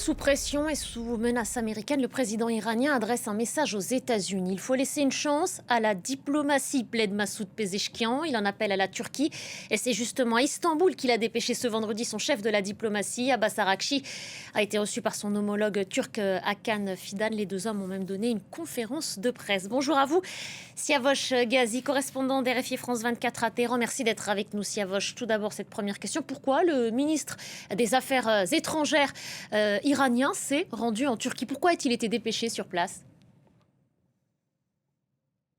Sous pression et sous menace américaine, le président iranien adresse un message aux États-Unis. Il faut laisser une chance à la diplomatie, plaide Massoud Pezeshkian. Il en appelle à la Turquie. Et c'est justement à Istanbul qu'il a dépêché ce vendredi son chef de la diplomatie. Abbas Araghchi a été reçu par son homologue turc Hakan Fidan. Les deux hommes ont même donné une conférence de presse. Bonjour à vous, Siavosh Ghazi, correspondant d'RFI France 24 à Téhéran. Merci d'être avec nous, Siavosh. Tout d'abord, cette première question. Pourquoi le ministre des Affaires étrangères iranien s'est rendu en Turquie? Pourquoi a-t-il été dépêché sur place?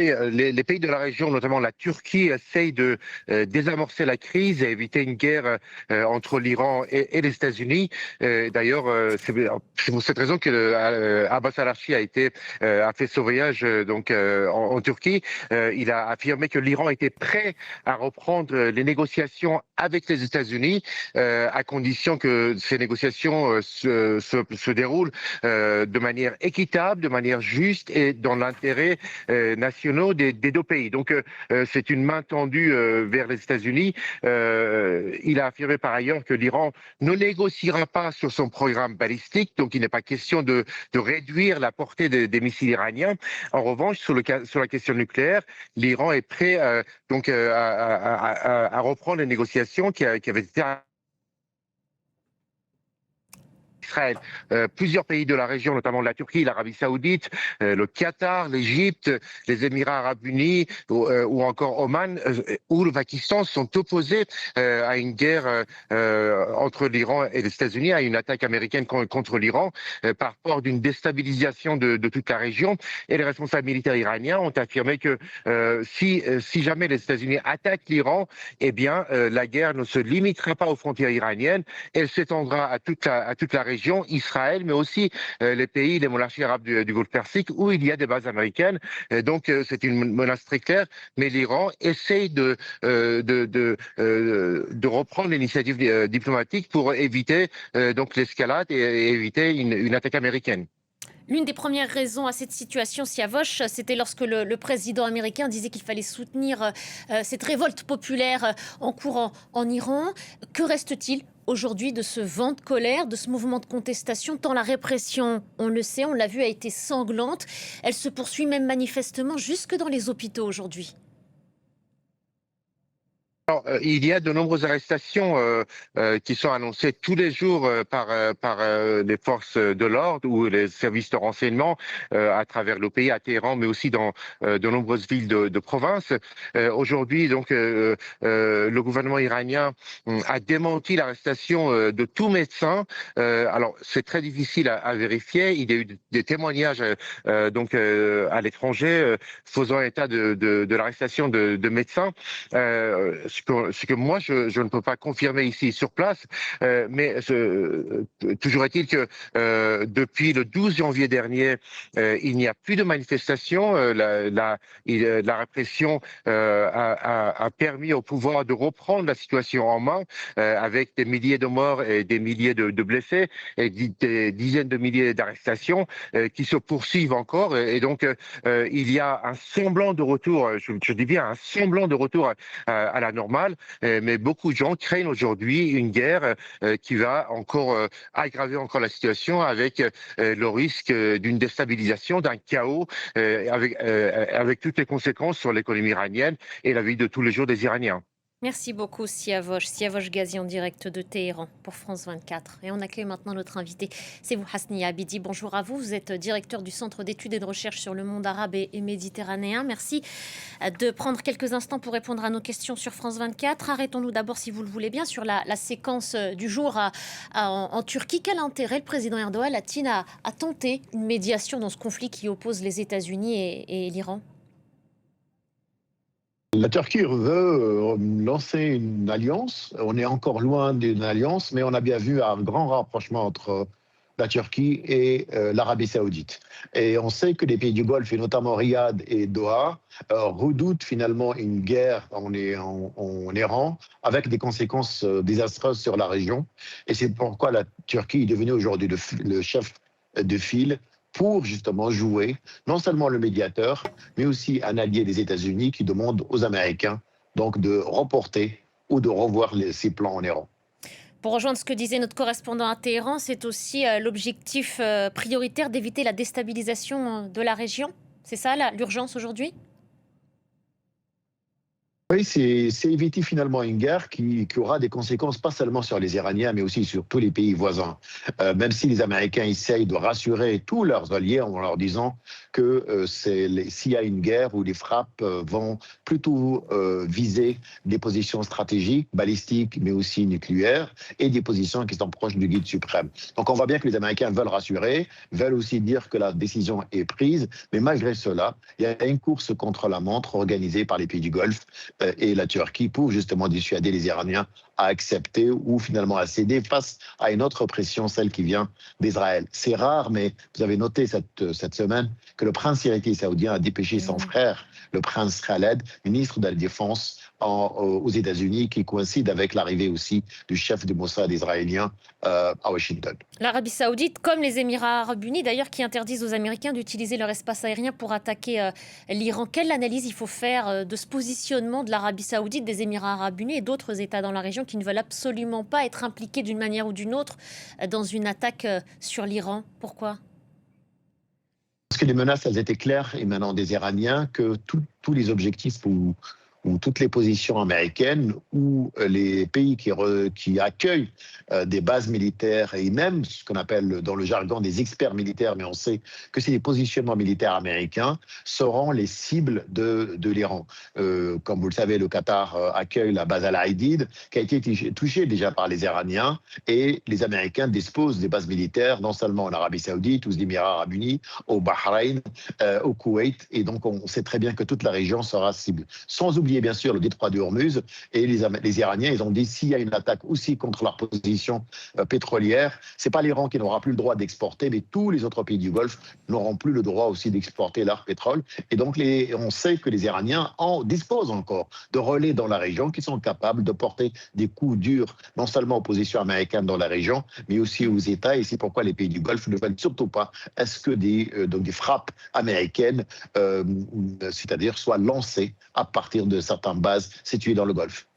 Les pays de la région, notamment la Turquie, essayent de désamorcer la crise et éviter une guerre entre l'Iran et les États-Unis. D'ailleurs, c'est pour cette raison que Abbas Araghchi a fait ce voyage en Turquie. Il a affirmé que l'Iran était prêt à reprendre les négociations avec les États-Unis, à condition que ces négociations se déroulent de manière équitable, de manière juste et dans l'intérêt national des deux pays. Donc, c'est une main tendue vers les États-Unis. Il a affirmé par ailleurs que l'Iran ne négociera pas sur son programme balistique, donc il n'est pas question de réduire la portée des missiles iraniens. En revanche, sur la question nucléaire, l'Iran est prêt à reprendre les négociations qui avaient été Israël. Plusieurs pays de la région, notamment la Turquie, l'Arabie Saoudite, le Qatar, l'Égypte, les Émirats Arabes Unis ou encore Oman ou le Pakistan sont opposés à une guerre entre l'Iran et les États-Unis, à une attaque américaine contre l'Iran par rapport d'une déstabilisation de toute la région. Et les responsables militaires iraniens ont affirmé que si jamais les États-Unis attaquent l'Iran, eh bien la guerre ne se limitera pas aux frontières iraniennes, elle s'étendra à toute la région, Israël, mais aussi les pays, les monarchies arabes du Golfe Persique, où il y a des bases américaines. Donc c'est une menace très claire, mais l'Iran essaye de reprendre l'initiative diplomatique pour éviter donc l'escalade et éviter une attaque américaine. L'une des premières raisons à cette situation, Siavosh, c'était lorsque le président américain disait qu'il fallait soutenir cette révolte populaire en cours en Iran. Que reste-t-il aujourd'hui de ce vent de colère, de ce mouvement de contestation, tant la répression, on le sait, on l'a vu, a été sanglante. Elle se poursuit même manifestement jusque dans les hôpitaux aujourd'hui. Alors, il y a de nombreuses arrestations qui sont annoncées tous les jours par les forces de l'ordre ou les services de renseignement à travers le pays, à Téhéran, mais aussi dans de nombreuses villes de province. Aujourd'hui, donc, le gouvernement iranien a démenti l'arrestation de tout médecin. Alors, c'est très difficile à vérifier. Il y a eu des témoignages à l'étranger faisant état de l'arrestation de médecins. Ce que moi, je ne peux pas confirmer ici sur place, mais toujours est-il que depuis le 12 janvier dernier, il n'y a plus de manifestations. La répression a permis au pouvoir de reprendre la situation en main, avec des milliers de morts et des milliers de blessés et des dizaines de milliers d'arrestations qui se poursuivent encore. Et donc, il y a un semblant de retour, je dis bien un semblant de retour à la normale, mais beaucoup de gens craignent aujourd'hui une guerre qui va encore aggraver encore la situation avec le risque d'une déstabilisation, d'un chaos, avec toutes les conséquences sur l'économie iranienne et la vie de tous les jours des Iraniens. Merci beaucoup, Siavosh. Siavosh Ghazi en direct de Téhéran pour France 24. Et on accueille maintenant notre invité. C'est vous, Hasni Abidi. Bonjour à vous. Vous êtes directeur du Centre d'études et de recherche sur le monde arabe et méditerranéen. Merci de prendre quelques instants pour répondre à nos questions sur France 24. Arrêtons-nous d'abord, si vous le voulez bien, sur la séquence du jour en Turquie. Quel intérêt le président Erdogan a-t-il à tenter une médiation dans ce conflit qui oppose les États-Unis et l'Iran? La Turquie veut lancer une alliance. On est encore loin d'une alliance, mais on a bien vu un grand rapprochement entre la Turquie et l'Arabie Saoudite. Et on sait que les pays du Golfe, et notamment Riyad et Doha, redoutent finalement une guerre en Iran, avec des conséquences désastreuses sur la région. Et c'est pourquoi la Turquie est devenue aujourd'hui le chef de file pour justement jouer non seulement le médiateur, mais aussi un allié des États-Unis qui demande aux Américains donc de reporter ou de revoir ses plans en Iran. Pour rejoindre ce que disait notre correspondant à Téhéran, c'est aussi l'objectif prioritaire d'éviter la déstabilisation de la région. C'est ça l'urgence aujourd'hui? Oui, c'est éviter finalement une guerre qui aura des conséquences pas seulement sur les Iraniens, mais aussi sur tous les pays voisins. Même si les Américains essayent de rassurer tous leurs alliés en leur disant que s'il y a une guerre où les frappes vont plutôt viser des positions stratégiques, balistiques, mais aussi nucléaires, et des positions qui sont proches du guide suprême. Donc on voit bien que les Américains veulent rassurer, veulent aussi dire que la décision est prise, mais malgré cela, il y a une course contre la montre organisée par les pays du Golfe et la Turquie pour justement dissuader les Iraniens à accepter ou finalement à céder face à une autre pression, celle qui vient d'Israël. C'est rare, mais vous avez noté cette semaine que le prince héritier saoudien a dépêché son frère, le prince Khaled, ministre de la Défense aux États-Unis, qui coïncide avec l'arrivée aussi du chef du Mossad israélien à Washington. L'Arabie Saoudite, comme les Émirats Arabes Unis d'ailleurs, qui interdisent aux Américains d'utiliser leur espace aérien pour attaquer l'Iran. Quelle analyse il faut faire de ce positionnement de l'Arabie Saoudite, des Émirats Arabes Unis et d'autres États dans la région qui ne veulent absolument pas être impliqués d'une manière ou d'une autre dans une attaque sur l'Iran? Pourquoi? Parce que les menaces, elles étaient claires émanant des Iraniens, que tous les objectifs ou toutes les positions américaines ou les pays qui accueillent des bases militaires et même ce qu'on appelle dans le jargon des experts militaires, mais on sait que c'est des positionnements militaires américains, seront les cibles de l'Iran. Comme vous le savez, le Qatar accueille la base Al-Aidid, qui a été touchée déjà par les Iraniens, et les Américains disposent des bases militaires, non seulement en Arabie Saoudite, aux Émirats Arabes Unis, au Bahreïn, au Koweït, et donc on sait très bien que toute la région sera cible. Sans oublier bien sûr le détroit de Hormuz, et les Iraniens, ils ont dit s'il y a une attaque aussi contre leur position pétrolière, c'est pas l'Iran qui n'aura plus le droit d'exporter, mais tous les autres pays du Golfe n'auront plus le droit aussi d'exporter leur pétrole. Et donc on sait que les Iraniens disposent encore de relais dans la région qui sont capables de porter des coups durs, non seulement aux positions américaines dans la région, mais aussi aux États. Et c'est pourquoi les pays du Golfe ne veulent surtout pas que des frappes américaines, c'est-à-dire soient lancées à partir de certaines bases situées dans le Golfe.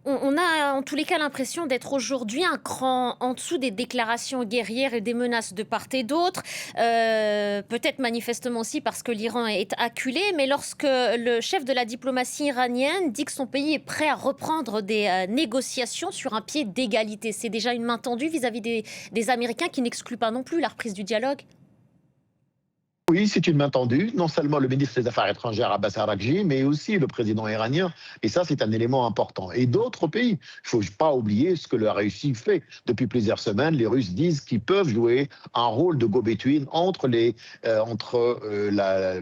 On a en tous les cas l'impression d'être aujourd'hui un cran en dessous des déclarations guerrières et des menaces de part et d'autre. Peut-être manifestement aussi parce que l'Iran est acculé, mais lorsque le chef de la diplomatie iranienne dit que son pays est prêt à reprendre des négociations sur un pied d'égalité, c'est déjà une main tendue vis-à-vis des Américains qui n'excluent pas non plus la reprise du dialogue. Oui, c'est une main tendue, non seulement le ministre des Affaires étrangères Abbas Araghchi, mais aussi le président iranien. Et ça, c'est un élément important. Et d'autres pays. Il ne faut pas oublier ce que la Russie fait. Depuis plusieurs semaines, les Russes disent qu'ils peuvent jouer un rôle de go-between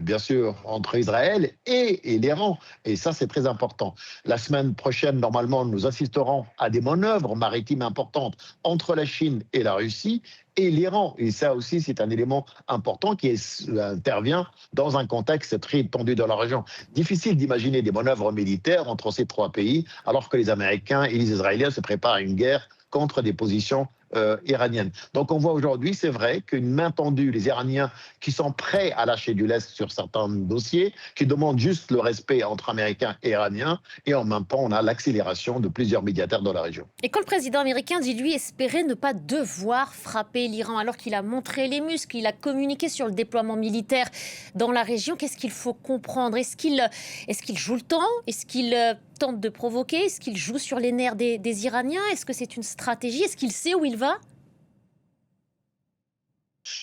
bien sûr, entre Israël et l'Iran. Et ça, c'est très important. La semaine prochaine, normalement, nous assisterons à des manœuvres maritimes importantes entre la Chine et la Russie et l'Iran. Et ça aussi, c'est un élément important qui intervient dans un contexte très tendu dans la région. Difficile d'imaginer des manœuvres militaires entre ces trois pays, alors que les Américains et les Israéliens se préparent à une guerre contre des positions iranienne. Donc on voit aujourd'hui, c'est vrai, qu'une main tendue, les Iraniens qui sont prêts à lâcher du lest sur certains dossiers, qui demandent juste le respect entre Américains et Iraniens, et en même temps on a l'accélération de plusieurs médiateurs dans la région. Et quand le président américain dit lui espérer ne pas devoir frapper l'Iran alors qu'il a montré les muscles, il a communiqué sur le déploiement militaire dans la région, qu'est-ce qu'il faut comprendre? Est-ce qu'il joue le temps? Est-ce qu'il tente de provoquer? Est-ce qu'il joue sur les nerfs des Iraniens? Est-ce que c'est une stratégie? Est-ce qu'il sait où il va?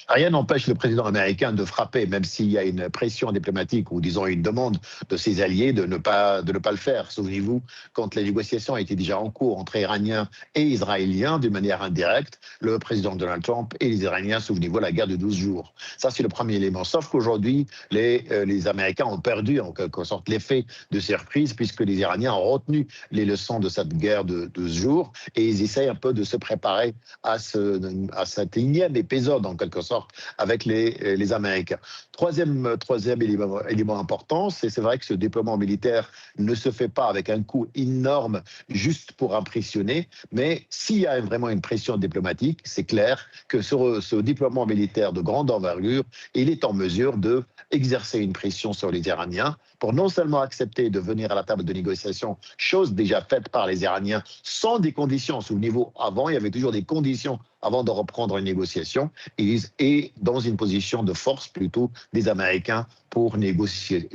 Rien n'empêche le président américain de frapper, même s'il y a une pression diplomatique ou disons une demande de ses alliés de ne pas le faire. Souvenez-vous, quand les négociations étaient déjà en cours entre Iraniens et Israéliens, d'une manière indirecte, le président Donald Trump et les Iraniens, souvenez-vous, la guerre de 12 jours. Ça, c'est le premier élément. Sauf qu'aujourd'hui, les Américains ont perdu en quelque sorte l'effet de surprise, puisque les Iraniens ont retenu les leçons de cette guerre de 12 jours et ils essayent un peu de se préparer à cet énième épisode, en quelque sorte, forte avec les Américains. Troisième élément important, c'est vrai que ce déploiement militaire ne se fait pas avec un coût énorme juste pour impressionner, mais s'il y a vraiment une pression diplomatique, c'est clair que ce déploiement militaire de grande envergure, il est en mesure de exercer une pression sur les Iraniens pour non seulement accepter de venir à la table de négociation, chose déjà faite par les Iraniens sans des conditions. Souvenez-vous, avant, il y avait toujours des conditions avant de reprendre une négociation et dans une position de force plutôt des Américains pour négocier.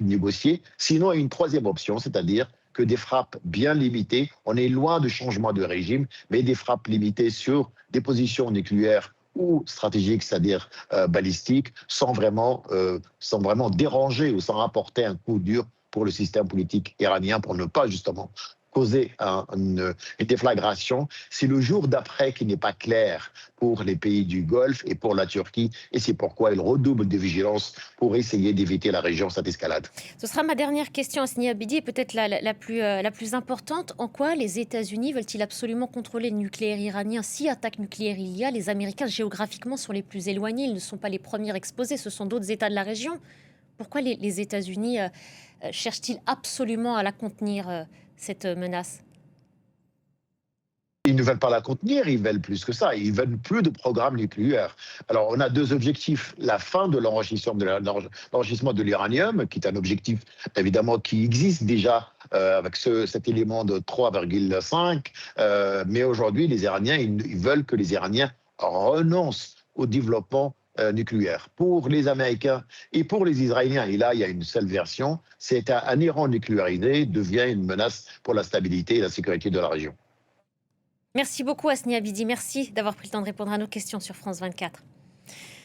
Sinon, il y a une troisième option, c'est-à-dire que des frappes bien limitées, on est loin de changement de régime, mais des frappes limitées sur des positions nucléaires ou stratégiques, c'est-à-dire balistiques, sans vraiment déranger ou sans apporter un coup dur pour le système politique iranien, pour ne pas justement causer une déflagration. C'est le jour d'après qui n'est pas clair pour les pays du Golfe et pour la Turquie, et c'est pourquoi ils redoublent de vigilance pour essayer d'éviter la région cette escalade. Ce sera ma dernière question, Hasni Abidi, et peut-être la plus importante. En quoi les États-Unis veulent-ils absolument contrôler le nucléaire iranien? Si attaque nucléaire il y a, les Américains géographiquement sont les plus éloignés, ils ne sont pas les premiers exposés, ce sont d'autres États de la région. Pourquoi les États-Unis cherchent-ils absolument à la contenir, cette menace? Ils ne veulent pas la contenir, ils veulent plus que ça. Ils veulent plus de programme nucléaire. Alors, on a deux objectifs. La fin de l'enrichissement de l'uranium, qui est un objectif, évidemment, qui existe déjà avec cet élément de 3,5. Mais aujourd'hui, les Iraniens, ils veulent que les Iraniens renoncent au développement nucléaire. Pour les Américains et pour les Israéliens, et là, il y a une seule version, c'est un Iran nucléarisé devient une menace pour la stabilité et la sécurité de la région. Merci beaucoup, Hasni Abidi. Merci d'avoir pris le temps de répondre à nos questions sur France 24.